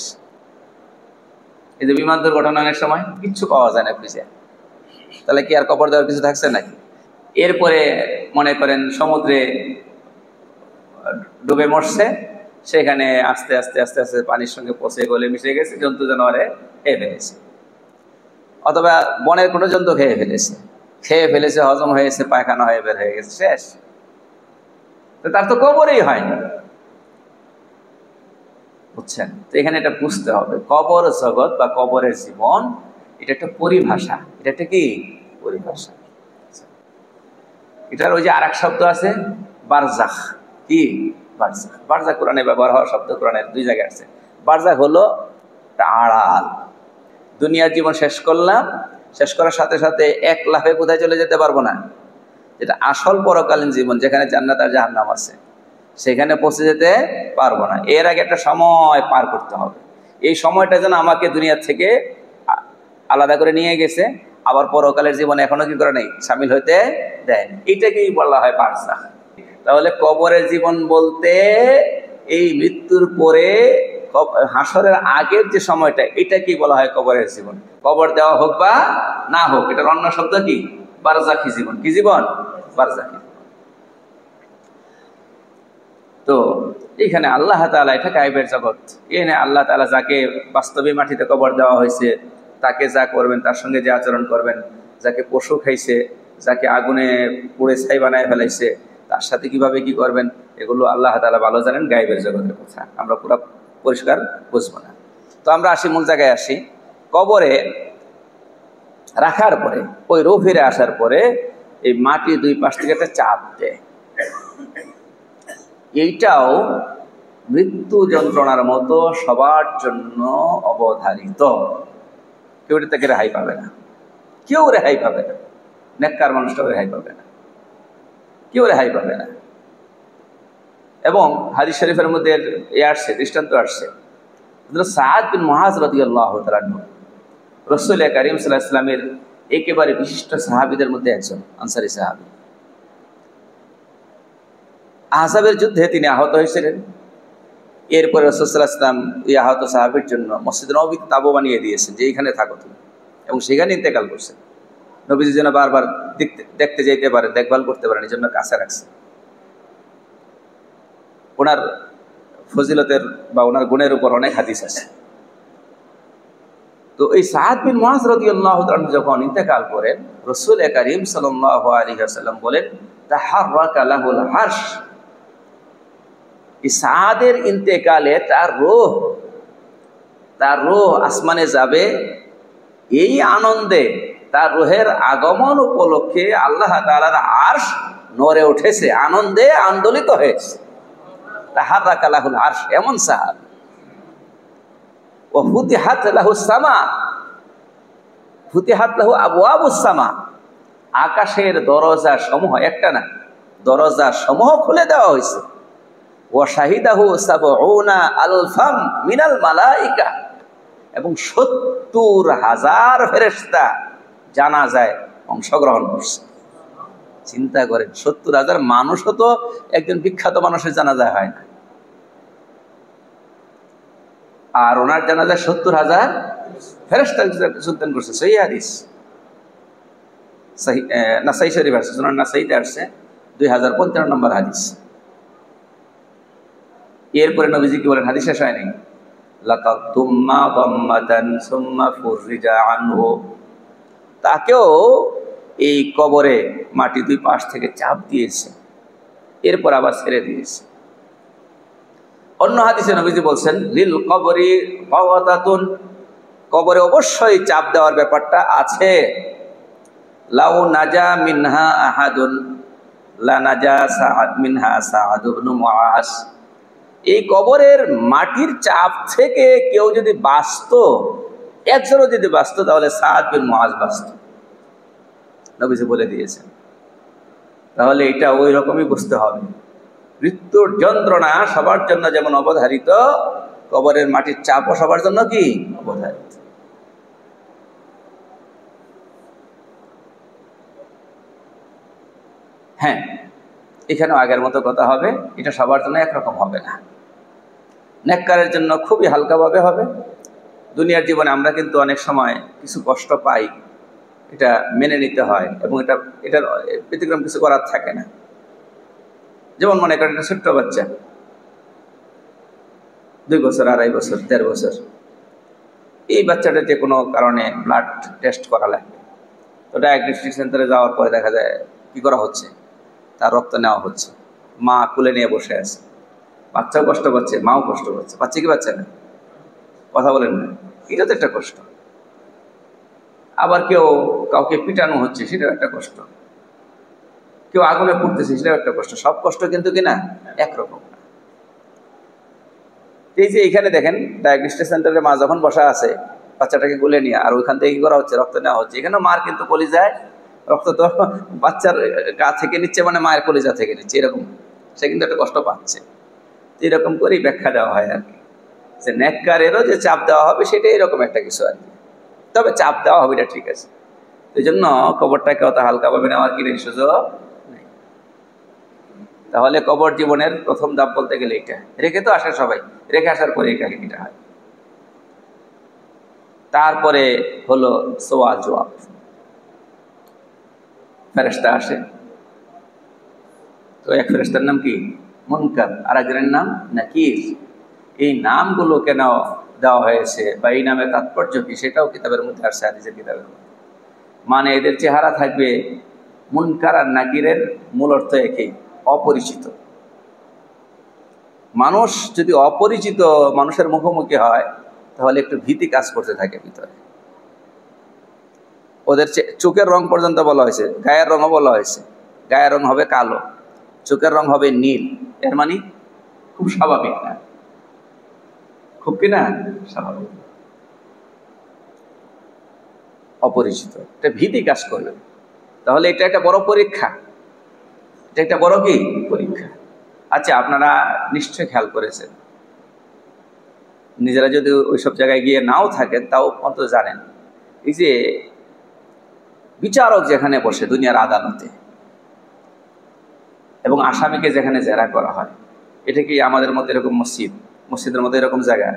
এই যে বিমান দুর্ঘটনা অনেক সময় কিচ্ছু পাওয়া যায় না খুঁজে, তাহলে কি আর কবর দেওয়ার কিছু থাকছে নাকি? এরপরে মনে করেন সমুদ্রে ডুবে মরছে, সেখানে আস্তে আস্তে আস্তে আস্তে পানির সঙ্গে পচে গলে মিশে গেছে, জন্তু জানোয়ারে খেয়ে ফেলেছে, অথবা বনের কোনো জন্তু খেয়ে ফেলেছে, হজম হয়েছে, পায়খানা হয়ে বের হয়ে গেছে, শেষ। তো তার তো কবরই হয়নি, বুঝছেন? তো এখানে এটা বুঝতে হবে, কবর জগৎ বা কবরের জীবন এটা একটা পরিভাষা। এটা একটা কি পরিভাষা? এটার ওই যে আরেক শব্দ আছে বারজাখ। কি বারজাখ? বারজাখ কোরআনে ব্যবহার হওয়া শব্দ, কোরআনের 2 জায়গায় আছে। বারজাখ হলো আড়াল। দুনিয়ার জীবন শেষ করলাম, শেষ করার সাথে সাথে এক লাফে কোথায় চলে যেতে পারবো না, যেটা আসল পরকালীন জীবন, যেখানে জান্নাত আর জাহান্নাম আছে, সেখানে পৌঁছে যেতে পারবো না। এর আগে একটা সময় পার করতে হবে। এই সময়টা যেন আমাকে দুনিয়া থেকে আলাদা করে নিয়ে গেছে, আবার পরকালের জীবনে এখনো কি করে নেই, সামিল হইতে দেয়নি। এটাকেই বলা হয় বারজাখ। তাহলে কবরের জীবন বলতে এই মৃত্যুর পরে হাসরের আগের যে সময়টা, এটাকেই বলা হয় কবরের জীবন। কবর দেওয়া হোক বা না হোক, এটার অন্য শব্দ কি বারজাখী জীবন। কি জীবন? বারজাখী। তো এইখানে আল্লাহ তাআলা, এটা গায়বের জগৎ। এখানে আল্লাহ তাআলা যাকে বাস্তবে মাটিতে কবর দেওয়া হয়েছে, তাকে যা করবেন, তার সঙ্গে যে আচরণ করবেন, যাকে পশু খাইছে, যাকে আগুনে পুড়ে ছাই বানায় ফেলাইছে, তার সাথে কিভাবে কি করবেন, এগুলো আল্লাহ তাআলা ভালো জানেন, গায়বের জগতের কথা আমরা পুরো পরিষ্কার বুঝবো না। তো আমরা আসি, মূল জায়গায় আসি। কবরে রাখার পরে, ওই রূহ ফিরে আসার পরে এই মাটি 2 পাশ থেকে একটা চাপ দেয়। এইটাও মৃত্যু যন্ত্রণার মতো সবার জন্য অবধারিত। কেউ থেকে রেহাই পাবে না, কেউ রেহাই পাবে না। নেককার মানুষটাও রেহাই পাবে না, কেউ রেহাই পাবে না। এবং হাদিস শরীফের মধ্যে আসছে, দৃষ্টান্ত আসছে, সাদ বিন মুআজ রাদিয়াল্লাহু তাআলা আনহু, রাসূল কারীম সাল্লাল্লাহু আলাইহি ওয়াসাল্লামের একেবারে বিশিষ্ট সাহাবীদের মধ্যে একজন, আনসারী সাহাবী। আহজাবের যুদ্ধে তিনি আহত হয়েছিলেন। এরপরে রাসূল সাল্লাল্লাহু আলাইহি ওয়াসাল্লাম এই আহত সাহাবীর জন্য মসজিদ নববীতে তাঁবু বানিয়ে দিয়েছেন যে এইখানে থাকো তুমি, এবং সেখানে ইন্তেকাল করছেন। নবীজি যেন বারবার দেখতে যেতে পারেন, দেখভাল করতে পারেন, এই জন্য কাছে রাখছেন। ওনার ফজিলতের বা ওনার গুণের উপর অনেক হাদিস আছে। তো এই সাদ বিন মুআজ রাদিয়াল্লাহু তাআলা যখন ইন্তেকাল করেন, রাসূল কারীম সাল্লাল্লাহু আলাইহি ওয়াসাল্লাম বলেন, তাহাররাকা লাহুল আরশ। এই সাদের ইন্তেকালে তার রূহ আসমানে যাবে। এই আনন্দে তার রূহের আগমন উপলক্ষে আল্লাহ তাআলার আরশ নড়ে উঠেছে, আনন্দে আন্দোলিত হয়েছে। তাহাররাকা লাহুল আরশ, এমন সাহাবী। ওয়া ফুতিহাত লাহুস সামা, ফুতিহাত লাহু আবওয়াবুস সামা, আকাশের দরজা সমূহ, একটা না, দরজা সমূহ খুলে দেওয়া হয়েছে। ওয়া শাহিদাহু সাবউনা আলফাম মিনাল মালাইকা, এবং ৭০,০০০ ফেরেশতা জানাজায় অংশগ্রহণ করছে। চিন্তা করেন, ৭০,০০০ মানুষও তো একজন বিখ্যাত মানুষের জানাজা হয় না, আর ওনার জানাজায় ৭০,০০০ ফেরেশতা যোগদান করছে। সহিহ হাদিস, নাসাই শরীফ আসছে, সুনান নাসাইতে আসছে 2055 নম্বর হাদিস। এরপরে নবীজি কি বলেন, হাদিস শেষ হয়নি, লাকাদ তুম্মা দাম্মাতান সুম্মা ফুররিজা আনহু, তাকেও এই কবরে মাটি দুই পাশ থেকে চাপ দিয়েছে, এরপর আবার ছেড়ে দিয়েছে। অন্য হাদিসে নবীজি বলছেন, লিল কবরি ফাওয়াতাতুন, কবরে অবশ্যই চাপ দেওয়ার ব্যাপারটা আছে। লাউ নাজা মিনহা আহাদুন লা নাজা সাআদ মিনহা সাআদ ইবনে মুআজ, এই কবরের মাটির চাপ থেকে কেউ যদি বাঁচত, একজনও যদি বাঁচত, তাহলে সাআদ বিন মুআজ বাঁচত, নবীজি বলে দিয়েছেন। তাহলে এটা ওই রকমই বুঝতে হবে, মৃত্যুর যন্ত্রণা সবার জন্য যেমন অবধারিত, কবরের মাটির চাপও সবার জন্য কি অবধারিত। হ্যাঁ, এখানেও আগের মতো কথা হবে, এটা সবার জন্য একরকম হবে না। নেককারের জন্য খুবই হালকাভাবে হবে। দুনিয়ার জীবনে আমরা কিন্তু অনেক সময় কিছু কষ্ট পাই, এটা মেনে নিতে হয়, এবং এটার ব্যতিক্রম কিছু করার থাকে না। যেমন মনে করেন একটা ছোট্ট বাচ্চা, 2 বছর, 2.5 বছর, 1.5 বছর, এই বাচ্চাটা যে কোনো কারণে ব্লাড টেস্ট করা লাগবে, তো ডায়াগনস্টিক সেন্টারে যাওয়ার পরে দেখা যায় কি করা হচ্ছে, তার রক্ত নেওয়া হচ্ছে, মা কুলে নিয়ে বসে আছে, বাচ্চাও কষ্ট পাচ্ছে, মাও কষ্ট পাচ্ছে, পাচ্ছে কি বাচ্চা না, কথা বলেন না, এটা তো একটা কষ্ট। আবার কাউকে পিটানো হচ্ছে, সেটাও একটা কষ্ট, কেউ আগুনে পুড়তেছে, সেটাও একটা কষ্ট। সব কষ্ট কিন্তু কিনা একরকম না। এই যে এইখানে দেখেন, ডায়াগনস্টিক সেন্টারে মা যখন বসা আছে, বাচ্চাটাকে গুলে নিয়ে, আর ওইখান থেকে কি করা হচ্ছে, রক্ত নেওয়া হচ্ছে। এখানে মার কিন্তু কলিজায় রক্ত তো বাচ্চার গা থেকে নিচ্ছে, মানে মায়ের কলিজা থেকে নিচ্ছে, এরকম সে কিন্তু একটা কষ্ট পাচ্ছে। এরকম করেই ব্যাখ্যা দেওয়া হয় আর কি, যে নেককারেরও যে চাপ দেওয়া হবে সেটা এরকম একটা কিছু আর কি। তবে চাপ দেওয়া হবে, এটা ঠিক আছে। এই জন্য কবরটাকে অত হালকাভাবে নেওয়ার কি নেই, সুযোগ নেই। তাহলে কবর জীবনের প্রথম ধাপ বলতে গেলে এটা, রেখে তো আসে সবাই, রেখে আসার পরে এই কাহিনীটা হয়। তারপরে হলো সওয়াল জবাব, ফেরেশতা আসে। তো এক ফেরেশতার নাম কি মুনকার, আর একজনের নাম নাকির। এই নামগুলো কেন দেওয়া হয়েছে বা এই নামের তাৎপর্য কি, সেটাও কিতাবের মধ্যে আসছে, হাদিসের কিতাবের মধ্যে। মানে এদের চেহারা থাকবে, মুনকার আর নাকিরের মূল অর্থ একই, অপরিচিত। মানুষ যদি অপরিচিত মানুষের মুখোমুখি হয়, তাহলে একটু ভীতি কাজ করতে থাকে ভিতরে। ওদের চোখের রং পর্যন্ত বলা হয়েছে, গায়ের রঙও বলা হয়েছে। গায়ের রং হবে কালো, চোখের রং হবে নীল। এর মানে খুব স্বাভাবিক না, খুব কিনা স্বাভাবিক, অপরিচিত, এটা ভীতি কাজ করবে। তাহলে এটা একটা বড় পরীক্ষা, এটা একটা বড় কি পরীক্ষা। আচ্ছা, আপনারা নিশ্চয়ই খেয়াল করেছেন, নিজেরা যদি ওইসব জায়গায় গিয়ে নাও থাকেন, তাও অন্তত জানেন, এই যে বিচারক যেখানে বসে দুনিয়ার আদালতে, এবং আসামিকে যেখানে জেরা করা হয়, এটা কি আমাদের মতো এরকম মসজিদের মতো এরকম জায়গা,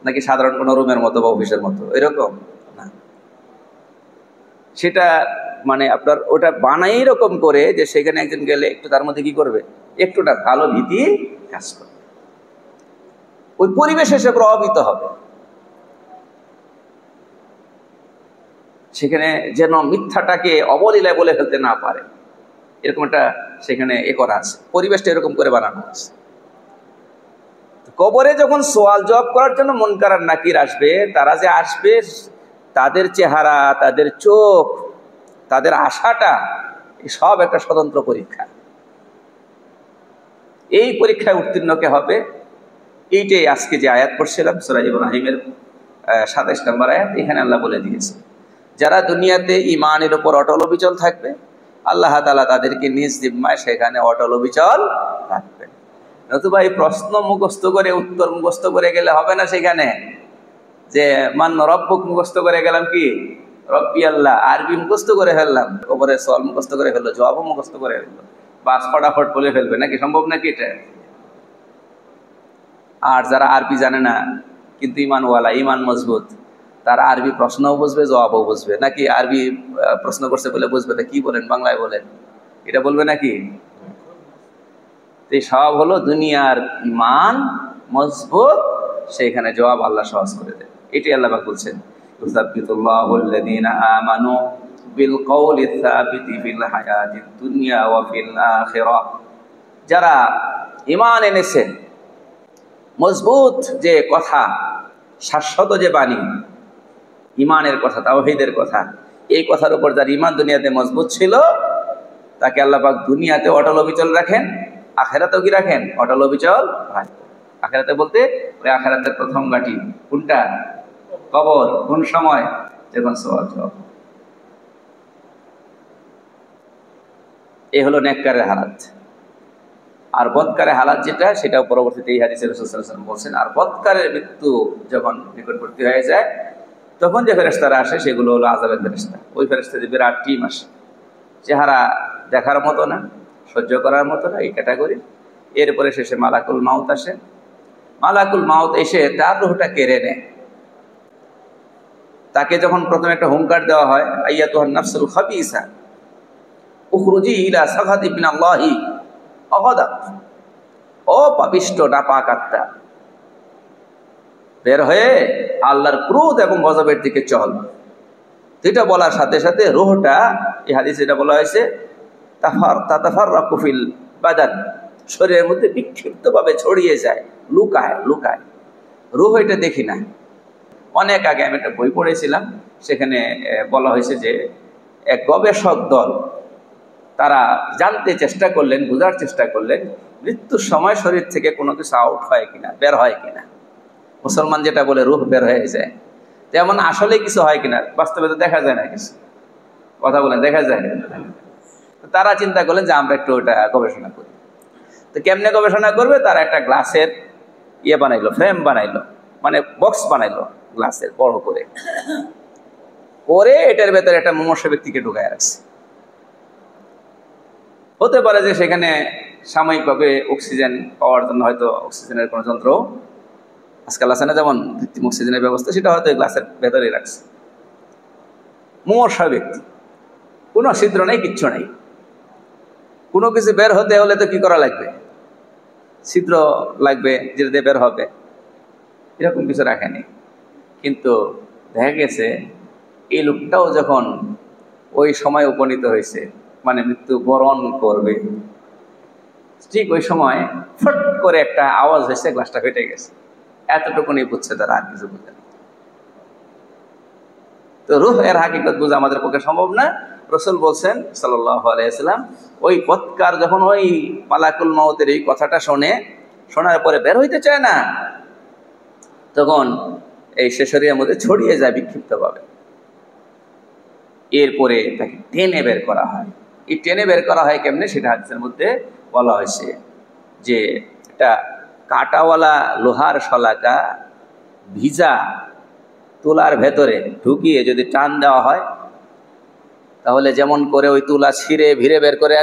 নাকি সাধারণ কোনো রুমের মতো বা অফিসের মতো এরকম না? সেটা মানে আপনার ওটা বানাই এরকম করে যে সেখানে একজন গেলে একটু তার মধ্যে কি করবে, একটুটা ভালো ভীতি কাজ করবে, ওই পরিবেশে সে প্রভাবিত হবে। সেখানে যেন মিথ্যাটাকে অবলীলায় বলে ফেলতে না পারে, এরকম একটা সেখানে করা আছে, পরিবেশটা এরকম করে বানানো আছে। কবরে যখন সওয়াল জবাব করার জন্য মুনকার আর নাকির আসবে, তারা যে আসবে, তাদের চেহারা, তাদের চোখ, তাদের আশাটা এই সব একটা স্বতন্ত্র পরীক্ষা। এই পরীক্ষায় উত্তীর্ণ কে হবে, এইটাই আজকে যে আয়াত পড়ছিলাম সূরা ইব্রাহিমের 27 নম্বর আয়াত, এখানে আল্লাহ বলে দিয়েছে যারা দুনিয়াতে ঈমানের উপর অটল অবিচল থাকবে আল্লাহ তাআলা তাদেরকে নিজ জিম্মায় সেখানে অটল অবিচল রাখবেন। নতুবা এই প্রশ্ন মুখস্থ করে উত্তর মুখস্থ করে গেলে হবে না। সেখানে যে মান রব্বুক মুখস্থ করে গেলাম, কি রব্বি আল্লাহ, আরবি মুখস্থ করে ফেললাম, ওপরে সওয়াল মুখস্থ করে ফেললো, জবাবও মুখস্থ করে ফেললো, বাস ফটাফট বলে ফেলবে, নাকি সম্ভব নাকি এটা? আর যারা আরবি জানে না কিন্তু ইমানওয়ালা, ইমান মজবুত, তারা আরবি প্রশ্নও বুঝবে, জবাবও বুঝবে, নাকি আরবি প্রশ্ন করছে বলে বুঝবে তা কি বলেন বাংলায় বলেন, এটা বলবে নাকি? এই সব হলো দুনিয়ার ইমান মজবুত, সেইখানে জবাব আল্লাহ সহজ করে দেয়। এটি আল্লাহ পাক বলছেন ইউসাব্বিতুল্লাহুল্লাযীনা আমানু বিল কওলি সাবিতি ফিল হায়াতিদ দুনিয়া ওয়া ফিল আখিরাহ। যারা ঈমান এনেছে, মজবুত যে কথা, শাশ্বত যে বাণী, ঈমানের কথা, তাওহীদের কথা, এই কথার উপর যার ঈমান দুনিয়াতে মজবুত ছিল তাকে আল্লাহ পাক দুনিয়াতে অটল অবিচল রাখেন, আখিরাতেও কি রাখেন? অটল অবিচল রাখেন। আখিরাতে বলতে ওই আখিরাতের প্রথম ঘাঁটি কোনটা? কবর। কোন সময়? যখন সওয়াল জবাব। এই হলো নেককারের হালাত। আর বদকারের হালাত যেটা, সেটাও পরবর্তীতে এই হাদিসে রাসূল সাল্লাল্লাহু আলাইহি ওয়াসাল্লাম বলছেন। আর বদকারের মৃত্যু যখন নিকটবর্তী হয়ে যায় তখন যে ফেরেশতারা আসে সেগুলো হলো আযাবের ফেরেশতা। ওই ফেরেশতাদের বিরাট টিম আসে, চেহারা দেখার মতো না, সহ্য করার মতো না, এই ক্যাটাগরি। এরপরে শেষে মালাকুল মাউত আসে। মালাকুল মাউত এসে তার রূহটা কেড়ে নেয়। তাকে যখন প্রথমে একটা হুঙ্কার দেওয়া হয়, আইয়াতুহান নাফসুল খাবিসা উখরুজি ইলা সাখাতি মিনাল্লাহি আগাদাব, ও পাপিষ্ট নাপাক আত্মা, বের হয়ে আল্লাহর ক্রোধ এবং গজবের দিকে চল। এটা বলার সাথে সাথে রূহটা, এই হাদিসে এটা বলা হয়েছে, তাতাফাররাকু ফিল বাদান, শরীরের মধ্যে বিক্ষিপ্তভাবে ছড়িয়ে যায়, লুকায়। রূহ এটা দেখি না। অনেক আগে আমি একটা বই পড়েছিলাম, সেখানে বলা হয়েছে যে এক গবেষক দল তারা জানতে চেষ্টা করলেন, বোঝার চেষ্টা করলেন মৃত্যুর সময় শরীর থেকে কোনো কিছু আউট হয় কিনা, বের হয় কিনা। মুসলমান যেটা বলে রূহ বের হয়ে যায়, তেমন আসলে কিছু হয় কিনা, বাস্তবে তো দেখা যায় না কিছু। কথা বলেন, দেখা যায় না। তারা চিন্তা করলেন যে আমরা একটু ওটা গবেষণা করি। তো কেমনে গবেষণা করবে? তারা একটা গ্লাসের বানাইলো, ফ্রেম বানাইলো, মানে বক্স বানাইলো গ্লাসের বড় করে, এটার ভেতরে একটা মুমূর্ষ ব্যক্তিকে ঢুকায় রাখছে। হতে পারে যে সেখানে সাময়িকভাবে অক্সিজেন পাওয়ার জন্য হয়তো অক্সিজেনের কোনো যন্ত্র আজকাল আছে না, যেমন কৃত্রিম অক্সিজেনের ব্যবস্থা, সেটা হয়তো গ্লাসের ভেতরেই রাখছে। মুমূর্ষ ব্যক্তি, কোনো ছিদ্র নেই, কিচ্ছু নেই। কোনো কিছু বের হতে হলে তো কি করা লাগবে? ছিদ্র লাগবে, যেটা বের হবে, এরকম কিছু রাখেনি। কিন্তু দেখা গেছে এই লোকটাও যখন ওই সময় উপনীত হয়েছে, মানে মৃত্যু বরণ করবে, ঠিক ওই সময় ফট করে একটা আওয়াজ হয়েছে, গ্লাসটা ফেটে গেছে। এতটুকুনি বুঝছে তারা, আর কিছু বুঝে না। তো রূহ এর হাকিকত বোঝা আমাদের পক্ষে সম্ভব না। রাসূল বলছেন সাল্লাল্লাহু আলাইহি ওয়াসাল্লাম, ওই বদকার যখন ওই মালাকুল মাউতের এই কথাটা শোনার পরে বের হইতে চায় না, তখন এই শরীরের মধ্যে ছড়িয়ে যায় বিক্ষিপ্তভাবে। এরপরে তাকে টেনে বের করা হয়। এই টেনে বের করা হয় কেমনে, সেটা হাদিসের মধ্যে বলা হয়েছে যে একটা কাঁটাওয়ালা লোহার শলাকা ভিজা তুলার ভেতরে ঢুকিয়ে যদি টান দেওয়া হয়, তাহলে যেমন করে ওই তুলা ছিঁড়ে ভিড়ে বের করে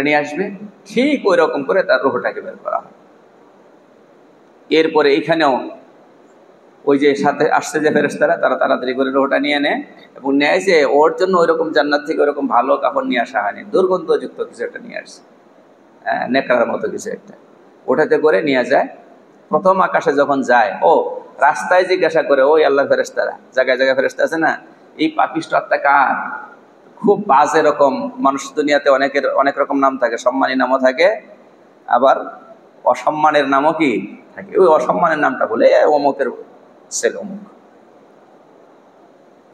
নিয়ে আসবে, ঠিক ওই রকম করে তার রূহটাকে বের করা হয়। এরপরে এইখানেও ওই যে সাথে আসছে যে ফেরেশতারা, তারা তাড়াতাড়ি করে রূহটা নিয়ে নেয় এবং নেয় যে ওর জন্য ওইরকম জান্নাত থেকে ওইরকম ভালো কাপড় নিয়ে আসা হয়নি, দুর্গন্ধযুক্ত কিছু একটা নিয়ে আসছে, নেকড়ার মতো কিছু একটা, ওটাতে করে নিয়ে যায়। প্রথম আকাশে যখন যায়, ও রাস্তায় জিজ্ঞাসা করে, ওই আল্লাহর ফেরেশতারা, জায়গায় জায়গায় ফেরেশতা আছে না, এই পাপিষ্ট আত্মা কার? খুব বাজে রকম মানুষ, দুনিয়াতে অনেক রকম নাম থাকে, সম্মানী নামও থাকে, আবার অসম্মানের নামও কি থাকে। ওই অসম্মানের নামটা বলে অমুকের ছেলে অমুক।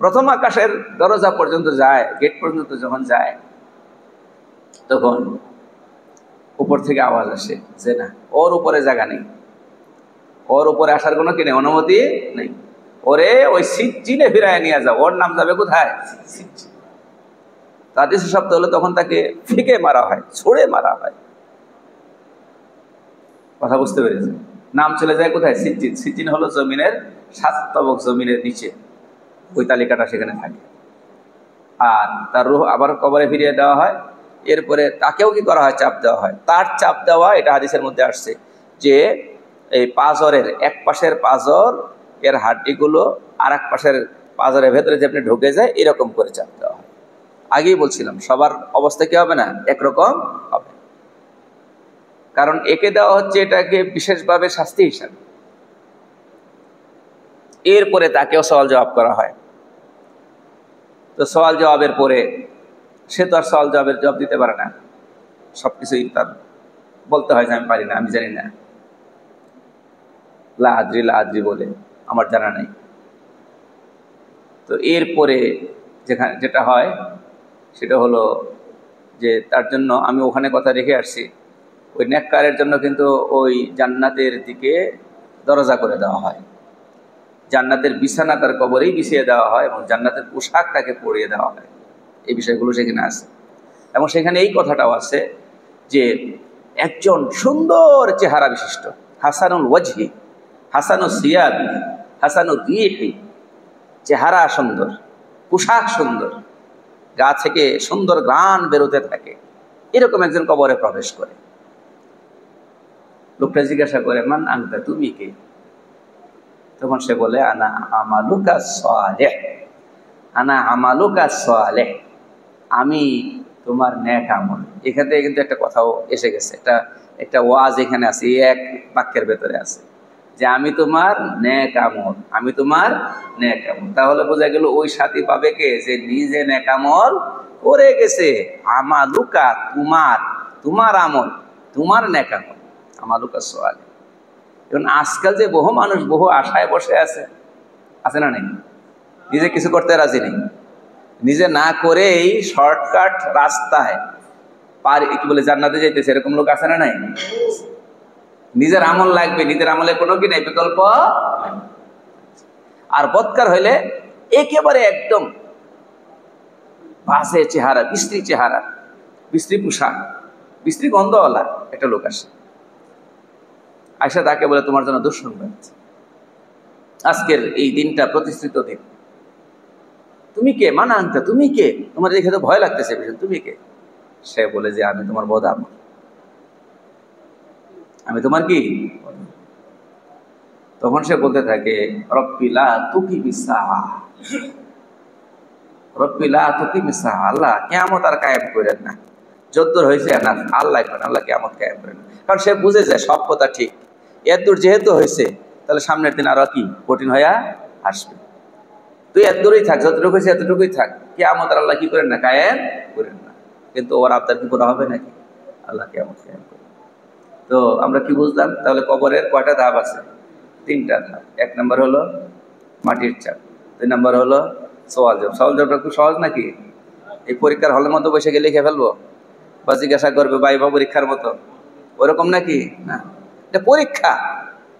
প্রথম আকাশের দরজা পর্যন্ত যায়, গেট পর্যন্ত যখন যায়, তখন উপর থেকে আওয়াজ আসে যে না, ওর উপরে জায়গা নেই, ওর উপরে আসার কোনো কি নেই, অনুমতি নেই, ওরে ওই সিজ্জিনে ফিরায় নিয়ে যাও, ওর নাম যাবে কোথায়? সিজ্জিন। তাদের শব্দ হলো তখন তাকে ফিকে মারা হয়, ছুঁড়ে মারা হয়। কথা বুঝতে পেরেছে? নাম চলে যায় কোথায়? সিজ্জিন। সিজ্জিন হলো জমিনের 7 তবক জমিনের নিচে, ওই তালিকাটা সেখানে থাকে। আর তার রূহ আবার কবরে ফিরিয়ে দেওয়া হয়। এরপরে তাকেও কি করা হয়? চাপ দেওয়া হয়। তার চাপ দেওয়া, এটা হাদিসের মধ্যে আসছে যে এই পাঁজরের এক পাশের পাঁজর এর হাড্ডিগুলো আর এক পাশের পাঁজরের ভেতরে যে আপনি ঢুকে যায়, এরকম করে চাপ দেওয়া হয়। আগেই বলছিলাম সবার অবস্থা কি হবে না, একরকম হবে। কারণ একে দেওয়া হচ্ছে এটাকে বিশেষভাবে শাস্তি হিসাবে। এরপরে তাকেও সওয়াল জবাব করা হয়। তো সওয়াল জবাবের পরে সে তো আর সওয়াল জবাবের জবাব দিতে পারে না, সবকিছুই তার বলতে হয় যে আমি পারি না, আমি জানি না, লা আদ্রি বলে, আমার জানা নেই। তো এরপরে যেটা হয় সেটা হলো যে তার জন্য আমি ওখানে কথা রেখে আসছি, ওই নেককারের জন্য কিন্তু ওই জান্নাতের দিকে দরজা করে দেওয়া হয়, জান্নাতের বিছানা তার কবরেই বিছিয়ে দেওয়া হয় এবং জান্নাতের পোশাক তাকে পরিয়ে দেওয়া হয়। এই বিষয়গুলো সেখানে আছে। এবং সেখানে এই কথাটাও আছে যে একজন সুন্দর চেহারা বিশিষ্ট, হাসানুল ওয়াজহি, হাসানুল সিয়াবি, হাসানুল রিহি, চেহারা সুন্দর, পোশাক সুন্দর, গা থেকে সুন্দর ঘ্রাণ বেরোতে থাকে, এরকম একজন কবরে প্রবেশ করে। লোকটা জিজ্ঞাসা করে, মান আনতা, তুমি কে? তখন সে বলে, আনা আমালুকা সালেহ, আনা আমালুকা সালেহ, আমি তোমার নেক আমল। এখান থেকে কিন্তু একটা কথাও এসে গেছে, একটা ওয়াজ এখানে আছে, এই এক বাক্যের ভেতরে আছে যে আমি তোমার নেক আমল, আমি তোমার নেক আমল। তাহলে বোঝা গেল ওই সাথী পাবে কে? যে নিজে নেক আমল করে গেছে। আমালুকা, তোমার আমল, তোমার নেক আমল, আমালুকা সালেহ। এখন আজকাল যে বহু মানুষ বহু আশায় বসে আছে না নেই, নিজে কিছু করতে রাজি নেই, নিজে না করেই শর্টকাট রাস্তায় কি বলে জান্নাতে যাইতেছে, এরকম লোক আছে না নাই? নিজের আমল লাগবে, নিজের আমলে কোনো কি নাই, বিকল্প। আর বদকার হইলে একেবারে একদম বাজে চেহারা, বিশ্রী চেহারা, বিশ্রী পোশাক, বিশ্রী গন্ধওয়ালা একটা লোক আসে, আয়সা তাকে বলে, তোমার জন্য দুঃসংবাদ, আজকের এই দিনটা প্রতিষ্ঠিত দিন। তুমি কে? মানা আনতে, তুমি কে? তোমার দেখে তো ভয় লাগতেছে, তুমি কে? সে বলে যে আমি তোমার বদাম, আমি তোমার কি? তখন সে বলতে থাকে, রব্বিলা তুকি মিসাহা, রব্বিলা তুকি মিসাহা, আল্লাহ কিয়ামত আর কায়েম করেন না, যদ্দূর হয়েছে না আল্লাহ করেন, আল্লাহ কিয়ামত কায়েম করেন না। কারণ সে বুঝে যায় সব কথা ঠিক, এতদূর যেহেতু হয়েছে তাহলে সামনের দিন আরো কি কঠিন হইয়া আসবে। তুই এতদূরই থাক, যতটুকু হয়েছে এতটুকুই থাক, কিয়ামত আর আল্লাহ কি করেন না, কায়েম করেন না। কিন্তু ওর আবদার কি করা হবে নাকি? আল্লাহ কিয়ামত কায়েম করেন। তো আমরা কি বুঝলাম তাহলে? কবরের কয়টা ধাপ আছে? 3টা ধাপ। 1 নম্বর হলো মাটির চাপ, 2 নম্বর হলো সওয়াল জবাব। সওয়াল জবাবটা খুব সহজ নাকি? এই পরীক্ষার হলের মতো বসে গেলে লিখে ফেলবো বা জিজ্ঞাসা করবে ভাইবা পরীক্ষার মতো, ওরকম নাকি? না, এটা পরীক্ষা।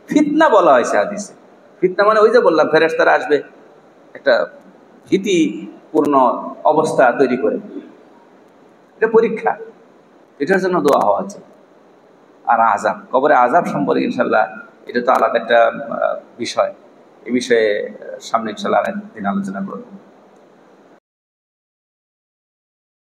ফিতনা বলা হয়েছে হাদিসে। ফিতনা মানে ওই যে বললাম, ফেরেশতারা আসবে একটা ভীতিপূর্ণ অবস্থা তৈরি করে, এটা পরীক্ষা, এটার জন্য দোয়া হওয়া আছে। আর আযাব, কবরে আযাব সম্পর্কে ইনশাল্লাহ এটা তো আলাদা একটা বিষয়, এই বিষয়ে সামনে ইনশাল্লাহ আরেকদিন আলোচনা করব।